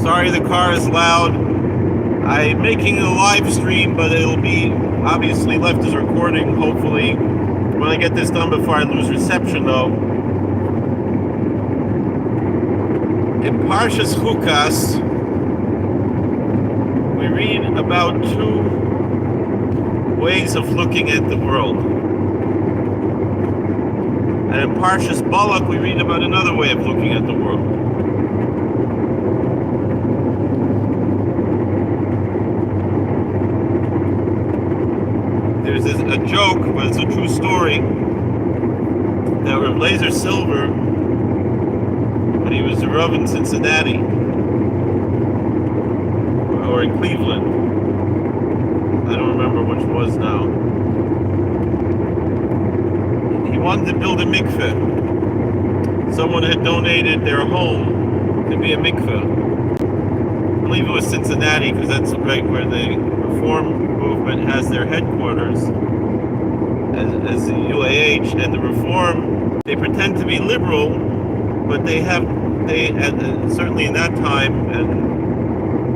Sorry the car is loud. I'm making a live stream, but it'll be obviously left as recording, hopefully. When I get this done before I lose reception, though. In Parshas Chukkas, we read about two ways of looking at the world. And in Parshas Balak, we read about another way of looking at the world. There's a joke, but it's a true story, that Rav Lazer Silver, when he was a Rav in Cincinnati, or in Cleveland, I don't remember which was now, he wanted to build a mikveh. Someone had donated their home to be a mikveh. I believe it was Cincinnati, because that's right where the Reform movement has their headquarters as the UAH, and the Reform, they pretend to be liberal, but they certainly in that time and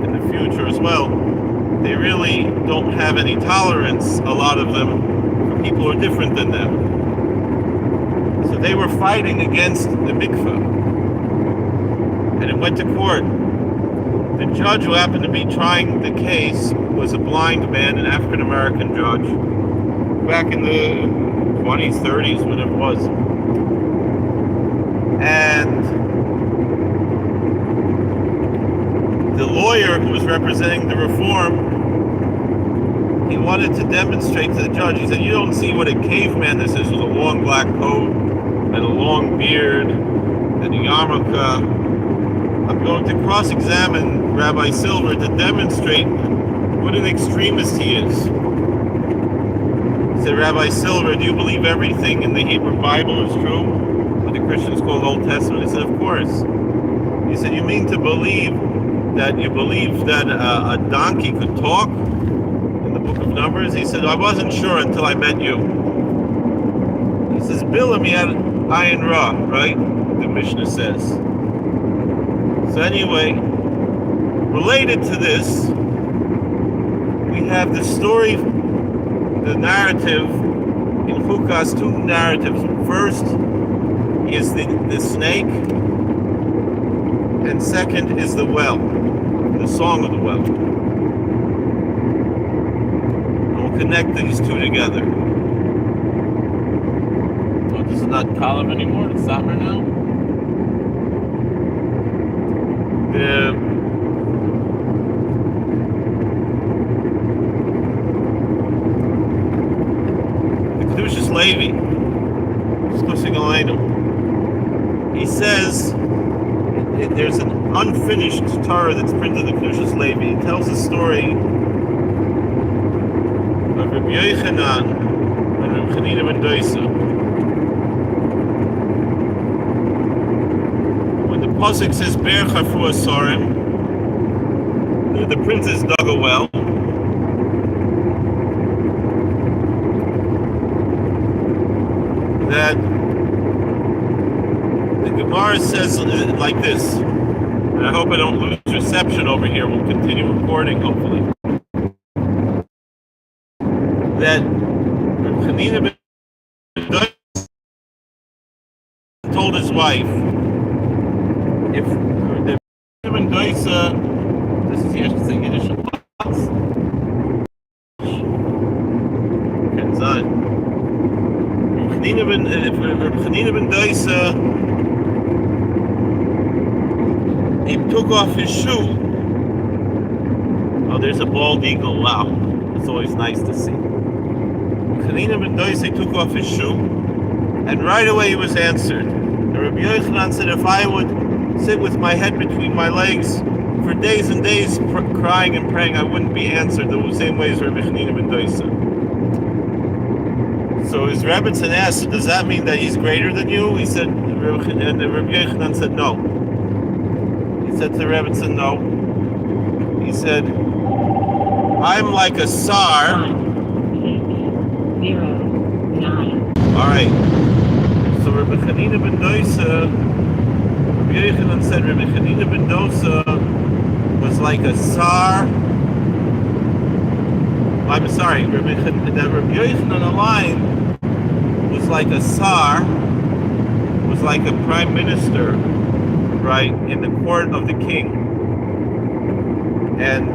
in the future as well, they really don't have any tolerance, a lot of them, for people who are different than them. So they were fighting against the mikveh, and it went to court. The judge who happened to be trying the case was a blind man, an African-American judge, back in the 20s, 30s, whatever it was. And the lawyer who was representing the Reform, he wanted to demonstrate to the judge, he said, you don't see what a caveman this is with a long black coat and a long beard and a yarmulke. I'm going to cross-examine Rabbi Silver to demonstrate what an extremist he is. He said, Rabbi Silver, do you believe everything in the Hebrew Bible is true? What the Christians call the Old Testament? He said, of course. He said, you mean to believe that a donkey could talk in the book of Numbers? He said, I wasn't sure until I met you. He says, Bilam, he had ayin ra, right? The Mishnah says. So anyway, related to this, we have the story, the narrative in Chukkas, two narratives. First is the snake, and second is the well, the song of the well. And we'll connect these two together. Oh, this is not Kalev anymore, it's Summer now? The Kedushas Levi, discussing Aleinu, he says there's an unfinished Torah that's printed in the Kedushas Levi. It tells the story of Rabbi Yochanan and Rabbi Chanina ben Dosa. The pasuk says, "Ber chafu asarim." The princess dug a well. That the Gemara says like this, and I hope I don't lose reception over here. We'll continue recording, hopefully. That Chanina ben Dosa told his wife, if the ben Dosa, this is Yiddish, Kenzan. If Chanina ben Dosa, he took off his shoe. Oh, there's a bald eagle. Wow, it's always nice to see. Chanina ben Dosa took off his shoe, and right away he was answered. And Rabbi Yochanan said, if I would sit with my head between my legs for days and days crying and praying, I wouldn't be answered the same way as Rabbi Chanina ben Dosa. So his Rebbetzin asked, does that mean that he's greater than you? He said, and Rabbi Yochanan said no. He said to the Rebbetzin, no. He said, I'm like a sar. 09. All right. So Rabbi Chanina ben Dosa, Rabbi Yochanan said, Rabbi Chanina ben Dosa like a sar. I'm sorry, Rabbi Yochanan on the line was like a sar, was like a prime minister, right, in the court of the king. And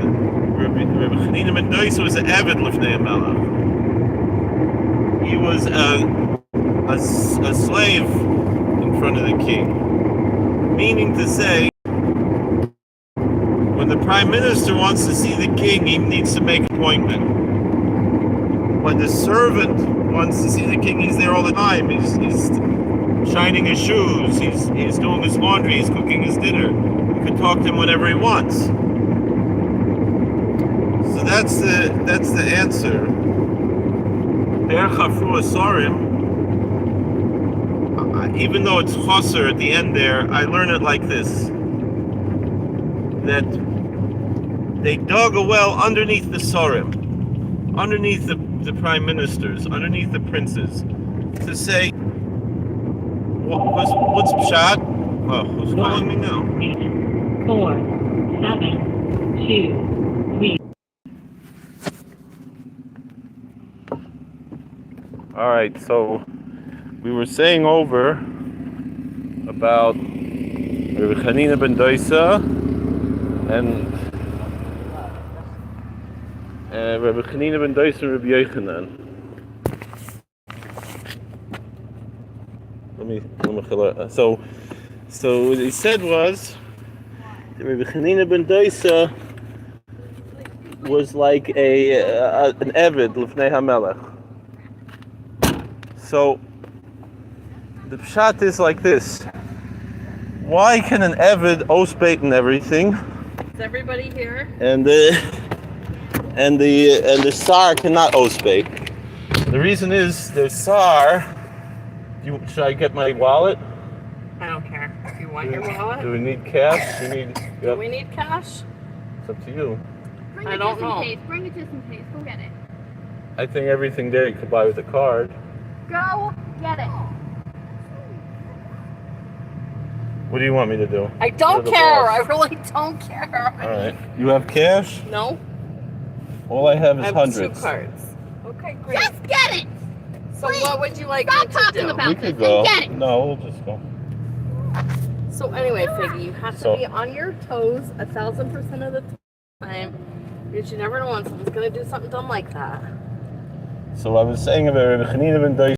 Rabbi Chanina ben Dosa was an Eved Lifnei Melech. He was a slave in front of the king. Meaning to say, when the prime minister wants to see the king, he needs to make an appointment. When the servant wants to see the king, he's there all the time. He's shining his shoes, he's doing his laundry, he's cooking his dinner. You can talk to him whenever he wants. So that's the answer. Even though it's chaser at the end there, I learn it like this: that they dug a well underneath the sorim, underneath the prime ministers, underneath the princes, to say, what's pshat? Oh, who's calling me now? 4, 7, 2, 3. All right, so we were saying over about Rabbi Chanina ben Dosa and Rabbi Chanina ben Dosa and Rabbi Yochanan. So what he said was that Rabbi Chanina ben Dosa was like an Eved Lifnei HaMelech. So the pshat is like this: why can an Eved osbeit and everything? Is everybody here? And the sar cannot osbeit. The reason is the sar. Should I get my wallet? I don't care. If you want your wallet? Do we need cash? Do we need cash? It's up to you. I don't know. Bring it just in case. Go get it. I think everything there you could buy with a card. Go get it. What do you want me to do? I don't care. I really don't care. All right. You have cash? No. All I have is I have hundreds. 2 cards. Okay, great. Just get it. So Please, what would you like stop me to talking do? about We this could and go. get it. No, we'll just go. So anyway, Figgy, you have to be on your toes 1,000% of the time, because you never know when someone's going to do something dumb like that. So I was saying about Rabbi Chanina ben Dosa.